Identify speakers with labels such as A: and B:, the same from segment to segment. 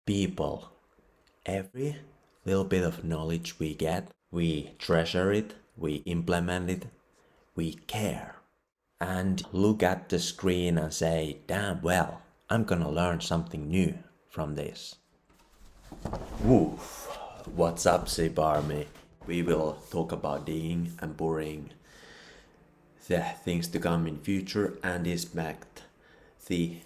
A: people. Every little bit of knowledge we get, we treasure it, we implement it, we care. And look at the screen and say, damn well, I'm gonna learn something new from this. Woof! What's up, Shibarmy? We will talk about digging and boring, the things to come in future, and inspect the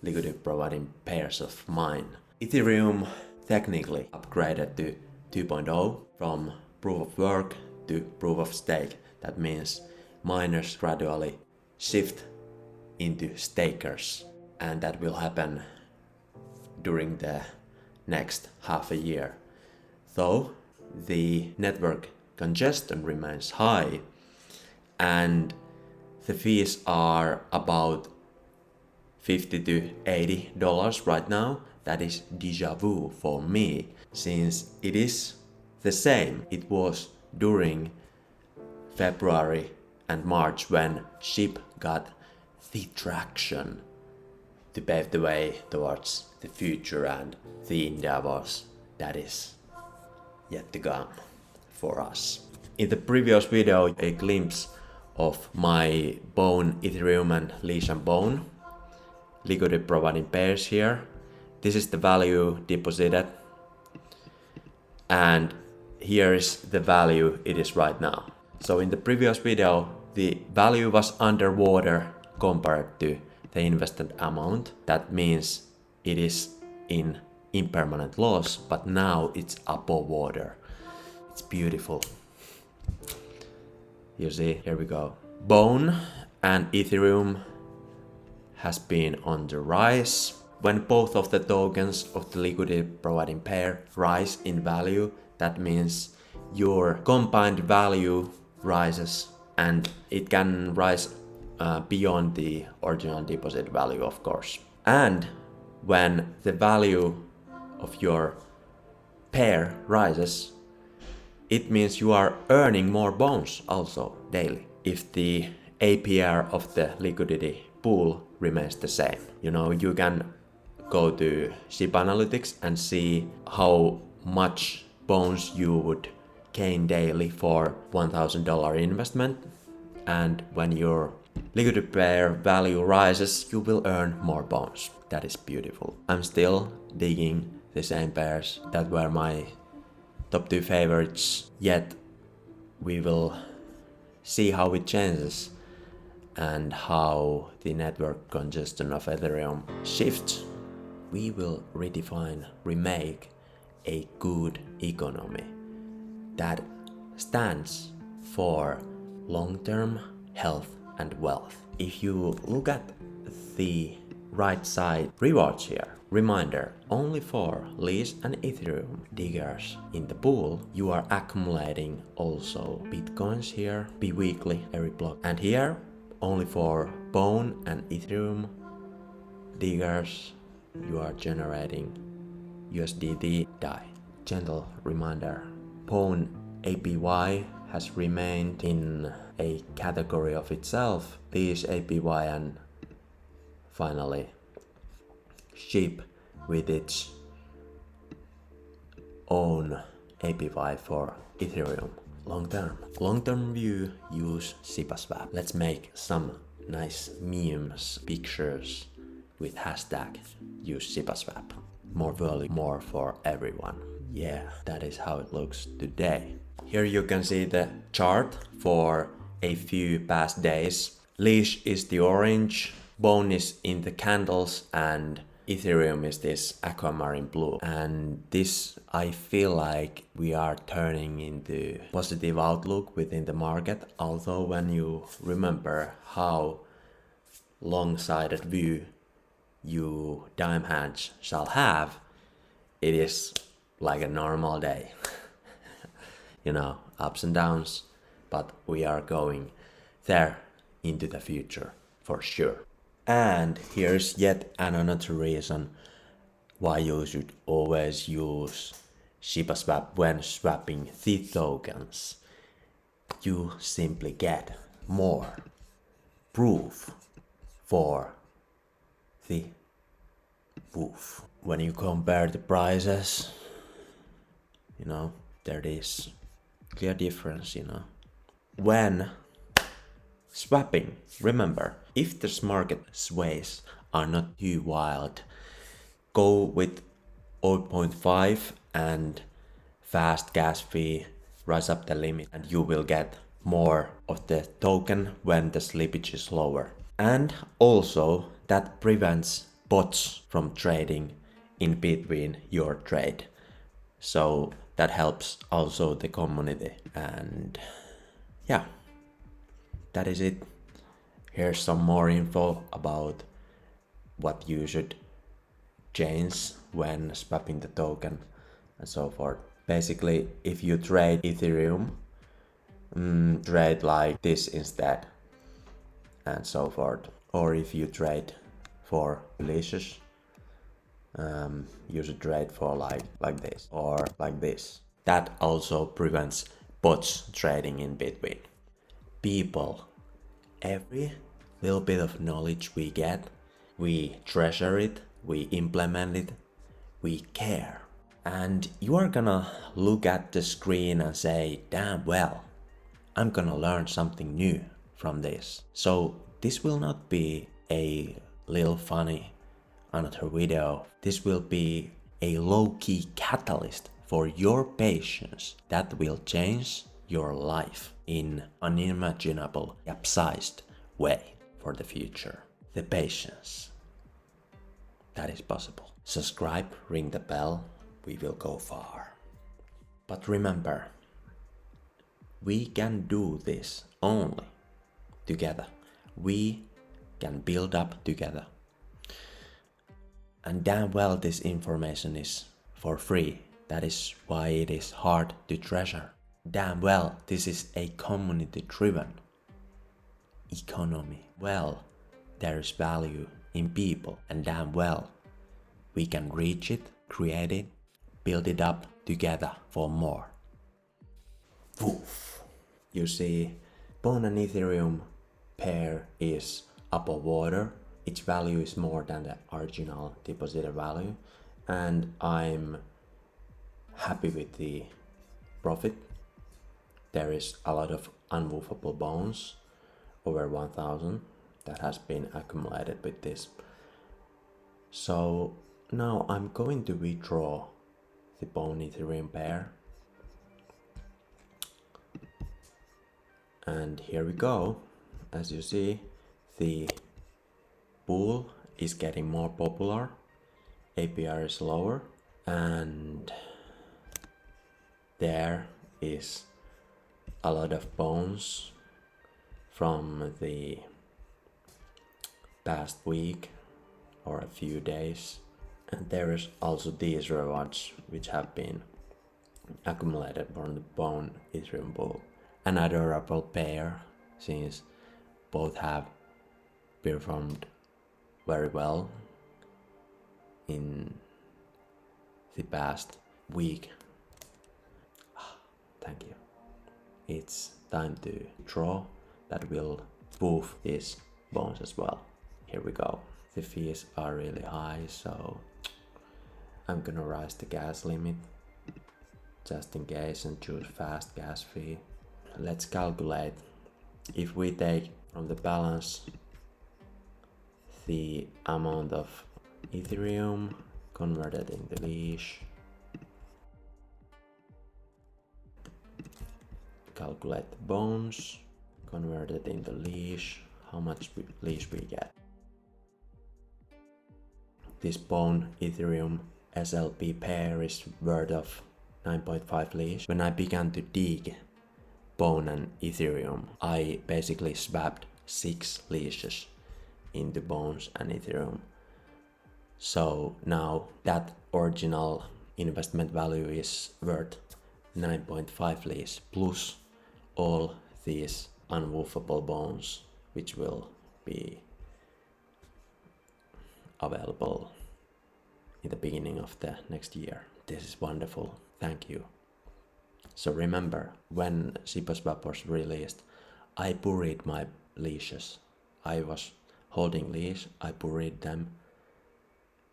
A: liquidity providing pairs of mine. Ethereum technically upgraded to 2.0 from proof of work to proof of stake. That means miners gradually shift into stakers, and that will happen during the next half a year. Though the network congestion remains high and the fees are about $50 to $80 right now, that is déjà vu for me, since it is the same it was during February and March when SHIB got the traction to pave the way towards the future and the endeavors that is yet to come for us. In the previous video, a glimpse of my Bone Ethereum and Leash'd Bone liquidity providing pairs here. This is the value deposited, and here is the value it is right now. So in the previous video, the value was underwater compared to the invested amount. That means it is in impermanent loss, but now it's above water. It's beautiful. You see, here we go. Bone and Ethereum has been on the rise. When both of the tokens of the liquidity providing pair rise in value, that means your combined value rises, and it can rise beyond the original deposit value, of course. And when the value of your pair rises, it means you are earning more bones also daily if the APR of the liquidity pool remains the same. You know, you can go to SHIB Analytics and see how much bones you would gain daily for $1,000 investment, and when your liquidity pair value rises, you will earn more bones. That is beautiful. I'm still digging the same pairs that were my top 2 favorites, yet we will see how it changes and how the network congestion of Ethereum shifts. We will remake a good economy that stands for long-term health and wealth. If you look at the right side rewards here, reminder, only for Leash'd and Ethereum diggers in the pool, you are accumulating also Bitcoins here, bi-weekly every block. And here, only for Bone and Ethereum diggers, you are generating USDT DAI. Gentle reminder, Bone APY has remained in a category of itself. These APY and finally SHIB with its own APY for Ethereum. Long-term view, use UseShibaSwap. Let's make some nice memes, pictures with hashtag UseShibaSwap. More value, more for everyone. Yeah, that is how it looks today. Here you can see the chart for a few past days. Leash is the orange, Bone is in the candles, and Ethereum is this aquamarine blue. And this, I feel like we are turning into positive outlook within the market. Although when you remember how long-sighted view you dime hands shall have, it is like a normal day. You know, ups and downs, but we are going there into the future for sure. And here's yet another reason why you should always use ShibaSwap when swapping the tokens. You simply get more proof for the Woof. when you compare the prices, you know, there is clear difference, you know. When swapping, remember, if the market sways are not too wild, go with 0.5 and fast gas fee, rise up the limit, and you will get more of the token when the slippage is lower. And also that prevents bots from trading in between your trade. So that helps also the community. And yeah, that is it. Here's some more info about what you should change when swapping the token and so forth. Basically, if you trade Ethereum, trade like this instead and so forth. Or if you trade for Leash'd, you should trade for like this or like this. That also prevents bots trading in between. People, every little bit of knowledge we get, we treasure it, we implement it, we care. And you are gonna look at the screen and say, damn well, I'm gonna learn something new from this. So this will not be a little funny another video. This will be a low-key catalyst for your patience that will change your life in unimaginable, capsized way for the future. The patience. That is possible. Subscribe, ring the bell, we will go far. But remember, we can do this only together. We can build up together. And damn well this information is for free. That is why it is hard to treasure. Damn well this is a community-driven economy. Well, there is value in people, and damn well we can reach it, create it, build it up together for more. Woof. You see, Bone and Ethereum pair is above water. Its value is more than the original depositor value, and I'm happy with the profit. There is a lot of unmovable bones, over 1000, that has been accumulated with this. So now I'm going to withdraw the Bone Ethereum pair. And here we go. As you see, the pool is getting more popular, APR is lower, and there is a lot of bones from the past week or a few days, and there is also these rewards which have been accumulated from the Bone Ethereum pool. An adorable pair, since both have performed very well in the past week. Thank you. It's time to draw that will Woof these bones as well. Here we go. The fees are really high, so I'm gonna raise the gas limit just in case and choose fast gas fee. Let's calculate. If we take from the balance the amount of Ethereum converted into Leash, calculate the bones converted into Leash, how much Leash we get. This Bone Ethereum SLP pair is worth of 9.5 Leash. When I began to dig Bone and Ethereum, I basically swapped 6 Leashes into Bones and Ethereum. So now that original investment value is worth 9.5 Leash plus all these unmovable bones which will be available in the beginning of the next year. This is wonderful. Thank you. So remember, when ShibaSwap was released, I buried my leashes. I was holding leash, I buried them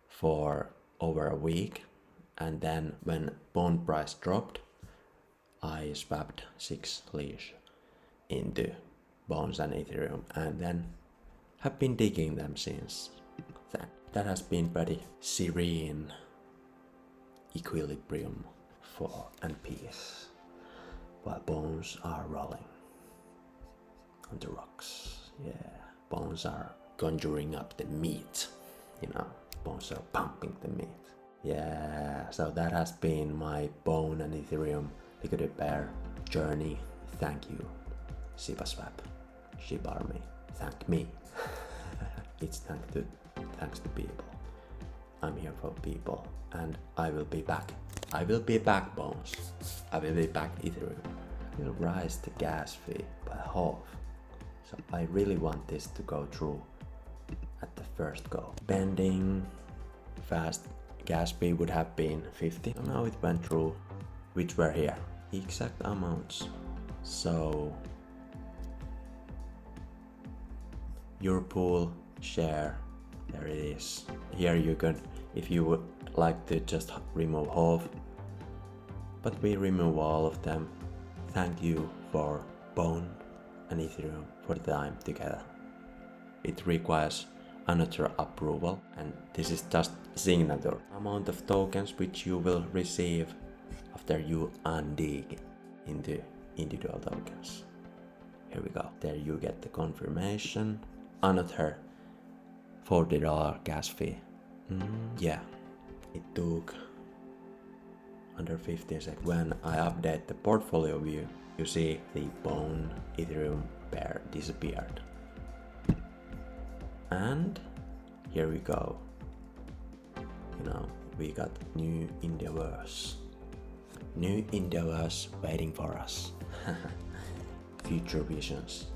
A: for over a week, and then when bone price dropped, I swapped 6 Leash into bones and Ethereum, and then have been digging them since then. That has been pretty serene equilibrium and peace, while bones are rolling on the rocks. Yeah, bones are conjuring up the meat, you know, bones are pumping the meat. Yeah, so that has been my bone and Ethereum liquidity pair journey. Thank you, ShibaSwap, Shibarmy. Thank me. It's thanks to people. I'm here for people, and I will be back. I will be back, bones. I will be back, Ethereum. I will rise the gas fee by half. So I really want this to go through at the first go. Pending fast gas fee would have been 50. So now it went through, which were here. Exact amounts. So your pool share, there it is. Here you can, if you would like to just remove half, but we remove all of them. Thank you for Bone and Ethereum for the time together. It requires another approval, and this is just signature. Amount of tokens which you will receive after you undig into individual tokens. Here we go. There you get the confirmation. Another $40 gas fee. Yeah, it took under 15 seconds. When I update the portfolio view, you see the Bone Ethereum pair disappeared. And here we go. You know, we got new endeavors. New endeavors waiting for us. Future visions.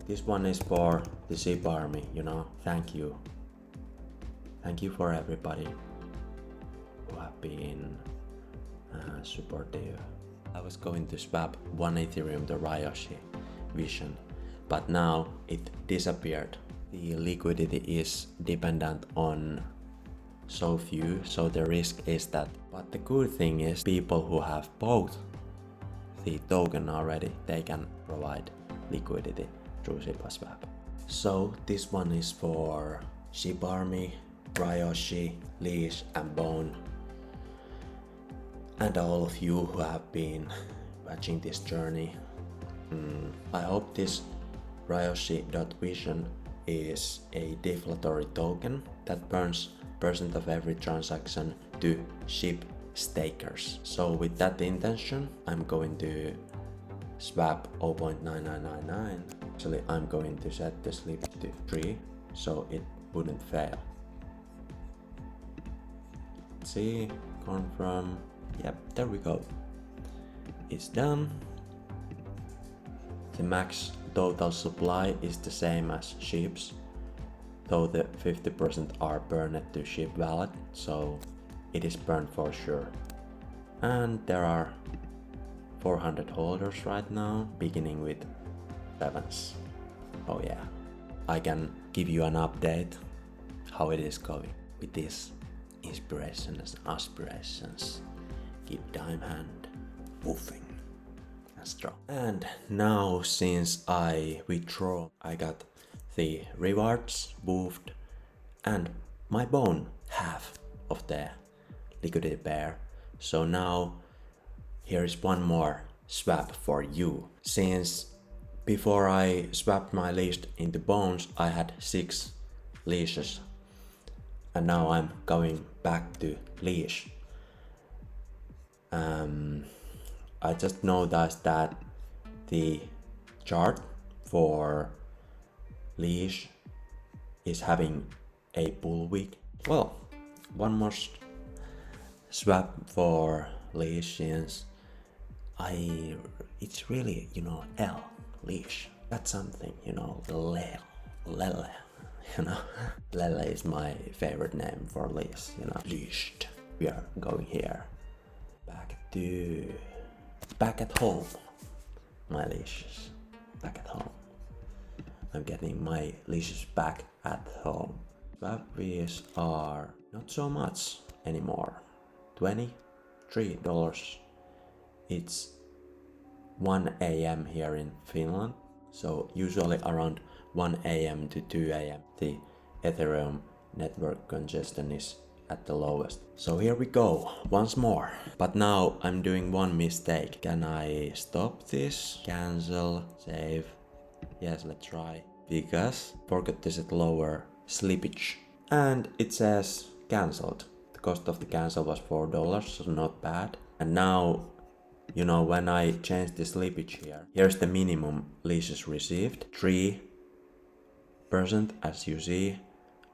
A: This one is for the Shibarmy, you know. Thank you. Thank you for everybody who have been supportive. I was going to swap 1 Ethereum to Ryoshi.Vision, but now it disappeared. The liquidity is dependent on so few, so the risk is that. But the good thing is people who have both the token already, they can provide liquidity through ShibaSwap. So this one is for Shibarmy, Ryoshi, Leash'd and Bone, and all of you who have been watching this journey. I hope this Ryoshi.Vision is a deflatory token that burns % of every transaction to SHIB stakers. So with that intention, I'm going to swap 0.9999. Actually, I'm going to set the slippage to 3 so it wouldn't fail. Let's see, confirm. Yep, there we go. It's done. The max total supply is the same as SHIB's, though the 50% are burned to SHIB wallet, so it is burned for sure. And there are 400 holders right now, beginning with 7s. Oh yeah, I can give you an update how it is going with these inspirations and aspirations. Keep time hand woofing and strong. And now since I withdraw, I got the rewards, Woofed, and my bone half of the liquidity pair. So now here is one more swap for you. Since before I swapped my Leash'd into bones, I had 6 leashes, and now I'm going back to Leash. I just noticed that the chart for Leash is having a bull week. Well, one more swap for Leash since it's really, you know, Leash. That's something, you know, Lele, you know. Lele is my favorite name for Leash, you know. Leash'd. We are going here. Back at home. My leashes. Back at home. I'm getting my leashes back at home. Swap fees are not so much. anymore. $23. It's 1 a.m. here in Finland, so usually around 1 a.m. to 2 a.m. the Ethereum network congestion is at the lowest. So here we go, once more. But now I'm doing one mistake. Can I stop this? Cancel, save. Yes, let's try. Because forgot to set lower slippage. And it says cancelled. The cost of the cancel was $4, so not bad. And now, you know, when I change the slippage here, here's the minimum leases received. 3%, as you see.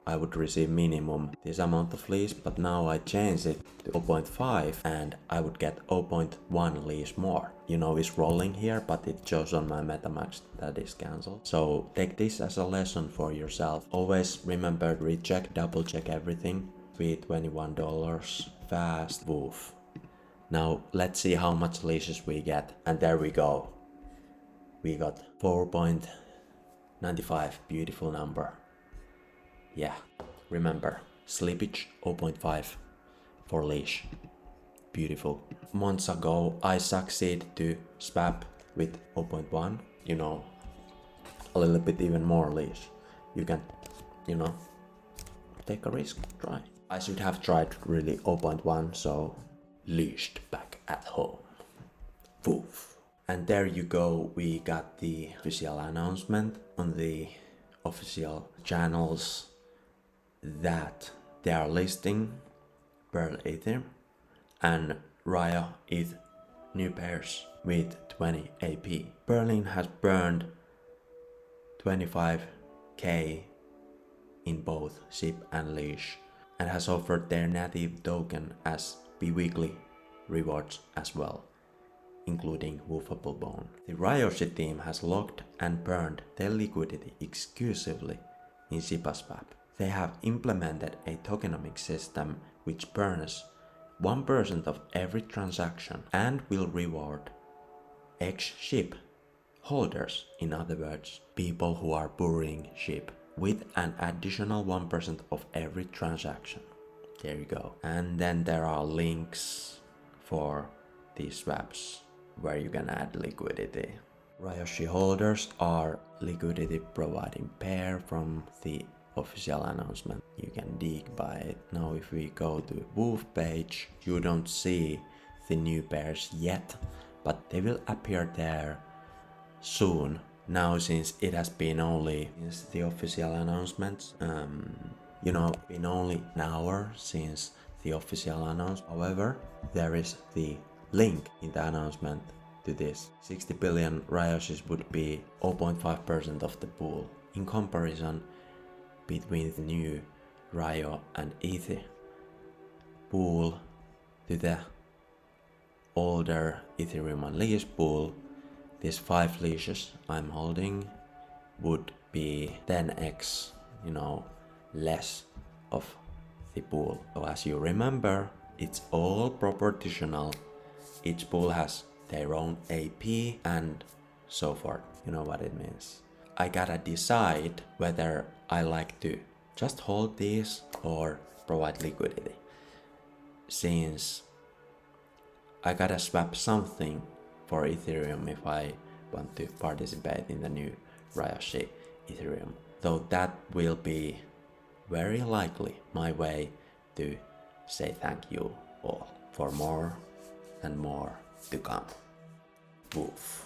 A: I would receive minimum this amount of lease, but now I change it to 0.5 and I would get 0.1 lease more. You know, it's rolling here, but it shows on my Metamask that is cancelled. So take this as a lesson for yourself. Always remember to recheck, double check everything. Fee $21, fast, Woof. Now let's see how much leases we get. And there we go. We got 4.95, beautiful number. Yeah, remember, slippage 0.5 for Leash. Beautiful. Months ago, I succeeded to swap with 0.1, you know, a little bit even more Leash. You can, you know, take a risk, try. I should have tried really 0.1, so Leash'd back at home. Woof. And there you go, we got the official announcement on the official channels that they are listing Pearl Ether and Ryo ETH new pairs with 20 AP. Berlin has burned 25k in both SHIB and Leash and has offered their native token as bi-weekly rewards as well, including Woofable Bone. The Ryoshi team has locked and burned their liquidity exclusively in ShibaSwap. They have implemented a tokenomic system which burns 1% of every transaction and will reward xShib-Holders, in other words, people who are burying SHIB, with an additional 1% of every transaction. There you go. And then there are links for these swaps where you can add liquidity. Ryoshi-Holders are liquidity providing pair from the official announcement. You can dig by it. Now if we go to Woof page, you don't see the new pairs yet, but they will appear there soon. Now since it has been only since the official announcements, you know, been only an hour since the official announcement. However, there is the link in the announcement to this. 60 billion Ryoshis would be 0.5% of the pool. In comparison, between the new Ryo and ETH pool to the older Ethereum and Leash pool, these 5 leashes I'm holding would be 10x, you know, less of the pool. So as you remember, it's all proportional. Each pool has their own AP and so forth. You know what it means. I gotta decide whether I like to just hold these or provide liquidity, since I gotta swap something for Ethereum if I want to participate in the new Ryoshi Ethereum, though that will be very likely my way to say thank you all for more and more to come. Woof.